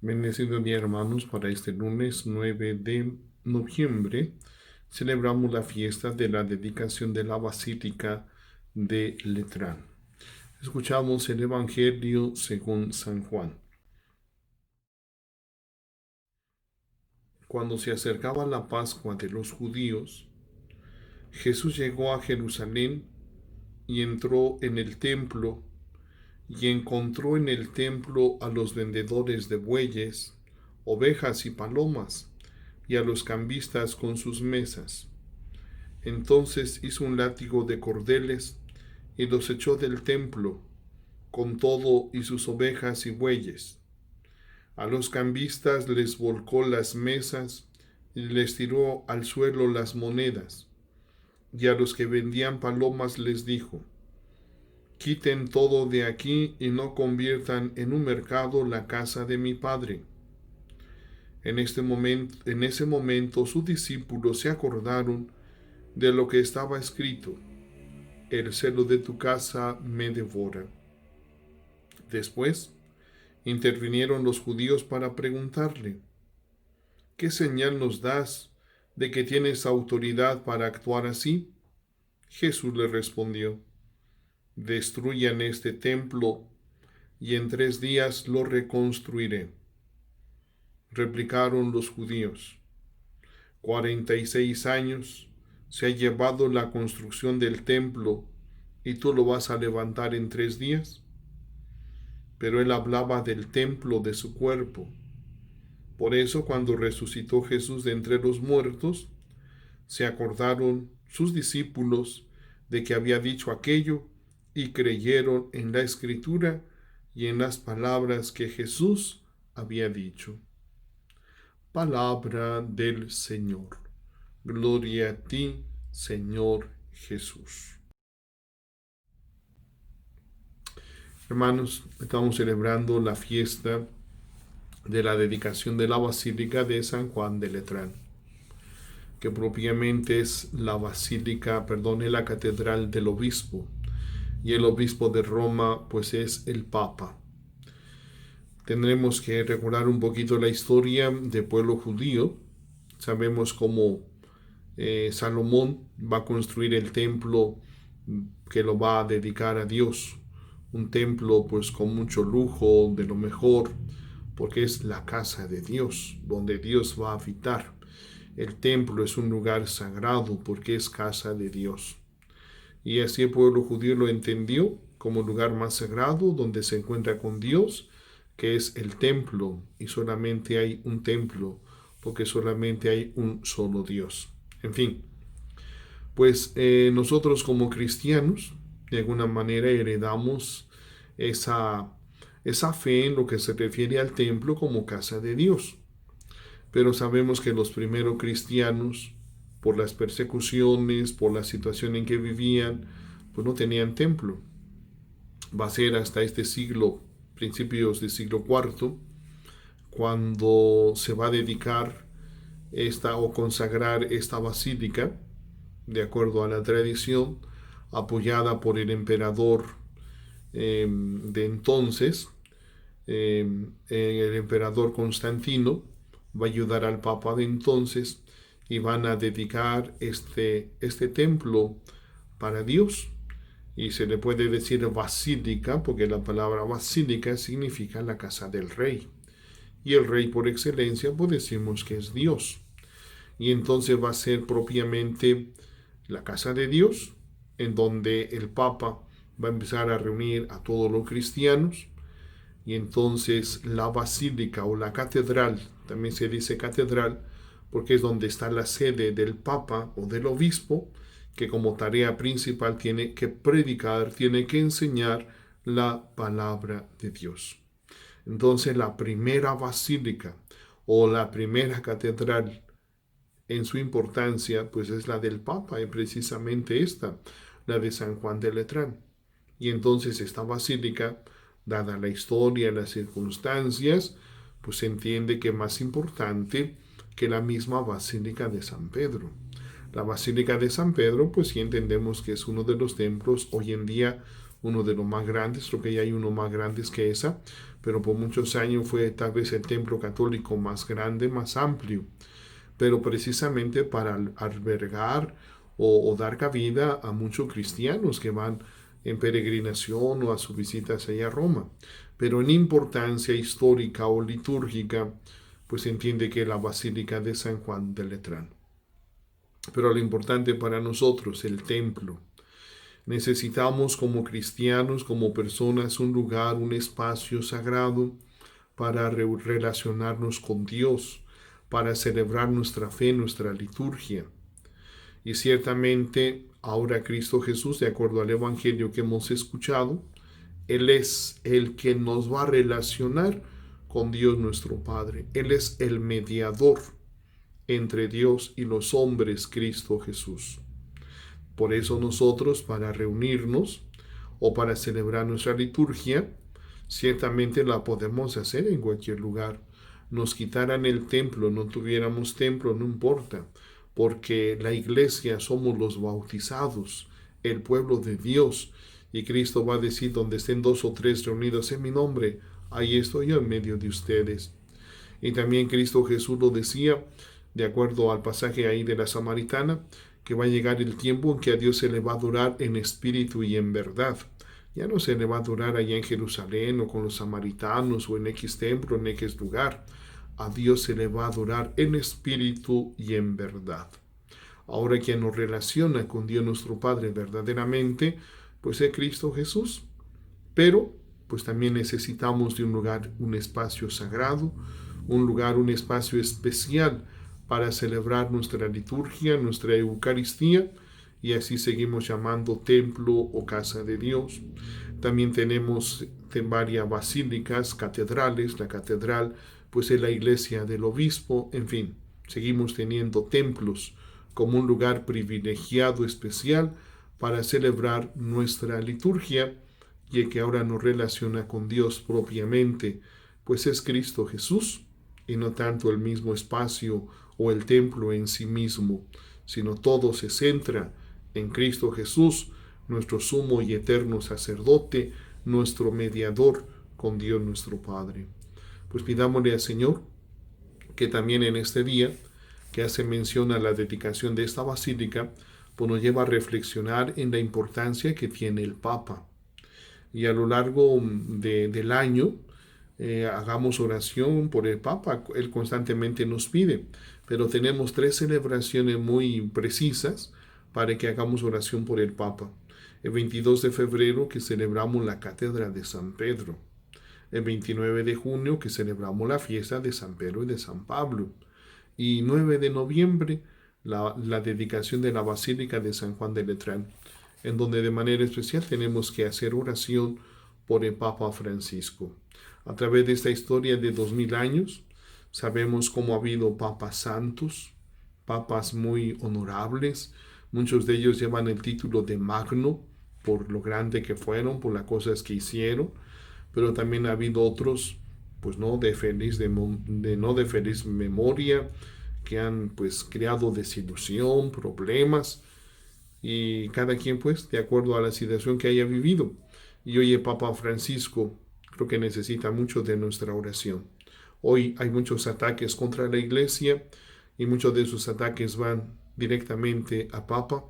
Bendecido día, hermanos, para este lunes 9 de noviembre celebramos la fiesta de la dedicación de la Basílica de Letrán. Escuchamos el Evangelio según San Juan. Cuando se acercaba la Pascua de los judíos, Jesús llegó a Jerusalén y entró en el templo y encontró en el templo a los vendedores de bueyes, ovejas y palomas, y a los cambistas con sus mesas. Entonces hizo un látigo de cordeles y los echó del templo, con todo y sus ovejas y bueyes. A los cambistas les volcó las mesas y les tiró al suelo las monedas. Y a los que vendían palomas les dijo: quiten todo de aquí y no conviertan en un mercado la casa de mi padre. En ese momento sus discípulos se acordaron de lo que estaba escrito: el celo de tu casa me devora. Después intervinieron los judíos para preguntarle: ¿qué señal nos das de que tienes autoridad para actuar así? Jesús le respondió: destruyan este templo y en 3 días lo reconstruiré. Replicaron los judíos: 46 años se ha llevado la construcción del templo y tú lo vas a levantar en 3 días. Pero él hablaba del templo de su cuerpo. Por eso, cuando resucitó Jesús de entre los muertos, se acordaron sus discípulos de que había dicho aquello y creyeron en la Escritura y en las palabras que Jesús había dicho. Palabra del Señor. Gloria a ti, Señor Jesús. Hermanos, estamos celebrando la fiesta de la dedicación de la Basílica de San Juan de Letrán, que propiamente es es la catedral del obispo, y el obispo de Roma pues es el Papa. Tendremos que recordar un poquito la historia del pueblo judío. Sabemos cómo Salomón va a construir el templo que lo va a dedicar a Dios, un templo pues con mucho lujo, de lo mejor, porque es la casa de Dios, donde Dios va a habitar. El templo es un lugar sagrado porque es casa de Dios. Y así el pueblo judío lo entendió como lugar más sagrado donde se encuentra con Dios, que es el templo, y solamente hay un templo, porque solamente hay un solo Dios. En fin, pues nosotros como cristianos, de alguna manera heredamos esa fe en lo que se refiere al templo como casa de Dios. Pero sabemos que los primeros cristianos, por las persecuciones, por la situación en que vivían, pues no tenían templo. Va a ser hasta este siglo, principios del siglo IV, cuando se va a dedicar o consagrar esta basílica, de acuerdo a la tradición, apoyada por el emperador de entonces, el emperador Constantino va a ayudar al papa de entonces y van a dedicar este templo para Dios. Y se le puede decir basílica porque la palabra basílica significa la casa del rey. Y el rey por excelencia pues decimos que es Dios. Y entonces va a ser propiamente la casa de Dios, en donde el Papa va a empezar a reunir a todos los cristianos. Y entonces la basílica o la catedral, también se dice catedral, porque es donde está la sede del Papa o del obispo, que como tarea principal tiene que predicar, tiene que enseñar la palabra de Dios. Entonces la primera basílica o la primera catedral en su importancia pues es la del Papa, y precisamente esta, la de San Juan de Letrán. Y entonces esta basílica, dada la historia, las circunstancias, pues se entiende que es más importante que la misma Basílica de San Pedro. La Basílica de San Pedro, pues sí entendemos que es uno de los templos hoy en día uno de los más grandes, creo que ya hay uno más grande que esa, pero por muchos años fue tal vez el templo católico más grande, más amplio, pero precisamente para albergar o dar cabida a muchos cristianos que van en peregrinación o a sus visitas allá a Roma. Pero en importancia histórica o litúrgica, pues se entiende que es la Basílica de San Juan de Letrán. Pero lo importante para nosotros, el templo. Necesitamos como cristianos, como personas, un lugar, un espacio sagrado para relacionarnos con Dios, para celebrar nuestra fe, nuestra liturgia. Y ciertamente ahora Cristo Jesús, de acuerdo al Evangelio que hemos escuchado, Él es el que nos va a relacionar con Dios nuestro Padre. Él es el mediador entre Dios y los hombres, Cristo Jesús. Por eso nosotros, para reunirnos o para celebrar nuestra liturgia, ciertamente la podemos hacer en cualquier lugar. Nos quitaran el templo, no tuviéramos templo, no importa, porque la iglesia somos los bautizados, el pueblo de Dios. Y Cristo va a decir, donde estén 2 o 3 reunidos en mi nombre, ahí estoy yo en medio de ustedes. Y también Cristo Jesús lo decía, de acuerdo al pasaje ahí de la Samaritana, que va a llegar el tiempo en que a Dios se le va a adorar en espíritu y en verdad. Ya no se le va a adorar allá en Jerusalén o con los samaritanos o en X templo, en X lugar. A Dios se le va a adorar en espíritu y en verdad. Ahora quien nos relaciona con Dios nuestro Padre verdaderamente, pues es Cristo Jesús. Pero pues también necesitamos de un lugar, un espacio sagrado, un lugar, un espacio especial para celebrar nuestra liturgia, nuestra Eucaristía, y así seguimos llamando templo o casa de Dios. También tenemos varias basílicas, catedrales. La catedral pues es la iglesia del obispo. En fin, seguimos teniendo templos como un lugar privilegiado, especial para celebrar nuestra liturgia, y el que ahora nos relaciona con Dios propiamente, pues es Cristo Jesús, y no tanto el mismo espacio o el templo en sí mismo, sino todo se centra en Cristo Jesús, nuestro sumo y eterno sacerdote, nuestro mediador con Dios nuestro Padre. Pues pidámosle al Señor que también en este día, que hace mención a la dedicación de esta basílica, pues nos lleva a reflexionar en la importancia que tiene el Papa. Y a lo largo del año, hagamos oración por el Papa. Él constantemente nos pide, pero tenemos 3 celebraciones muy precisas para que hagamos oración por el Papa. El 22 de febrero, que celebramos la Cátedra de San Pedro. El 29 de junio, que celebramos la fiesta de San Pedro y de San Pablo. Y 9 de noviembre, la dedicación de la Basílica de San Juan de Letrán, en donde de manera especial tenemos que hacer oración por el Papa Francisco. A través de esta historia de 2000 años, sabemos cómo ha habido papas santos, papas muy honorables. Muchos de ellos llevan el título de Magno, por lo grande que fueron, por las cosas que hicieron, pero también ha habido otros, pues no de feliz memoria, que han pues creado desilusión, problemas, y cada quien pues de acuerdo a la situación que haya vivido. Y hoy el Papa Francisco creo que necesita mucho de nuestra oración. Hoy hay muchos ataques contra la iglesia y muchos de esos ataques van directamente a Papa,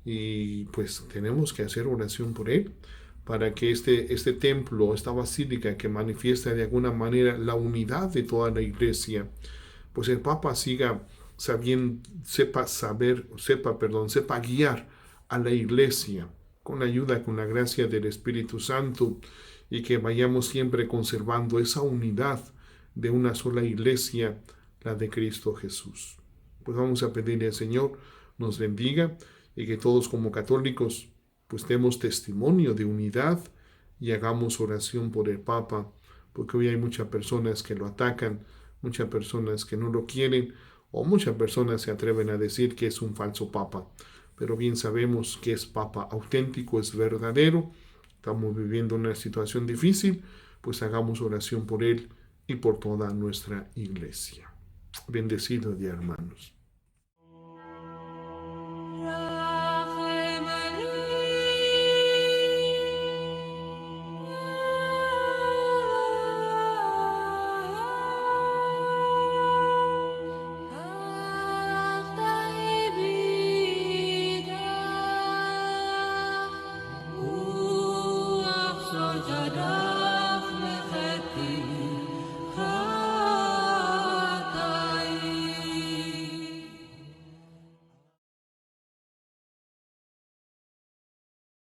y pues tenemos que hacer oración por él para que este templo, esta basílica que manifiesta de alguna manera la unidad de toda la iglesia, pues el Papa siga sepa guiar a la iglesia con la ayuda, con la gracia del Espíritu Santo, y que vayamos siempre conservando esa unidad de una sola iglesia, la de Cristo Jesús. Pues vamos a pedirle al Señor nos bendiga, y que todos como católicos pues demos testimonio de unidad y hagamos oración por el Papa, porque hoy hay muchas personas que lo atacan, muchas personas que no lo quieren, o muchas personas se atreven a decir que es un falso Papa. Pero bien sabemos que es Papa auténtico, es verdadero. Estamos viviendo una situación difícil, pues hagamos oración por él y por toda nuestra iglesia. Bendecido día, hermanos.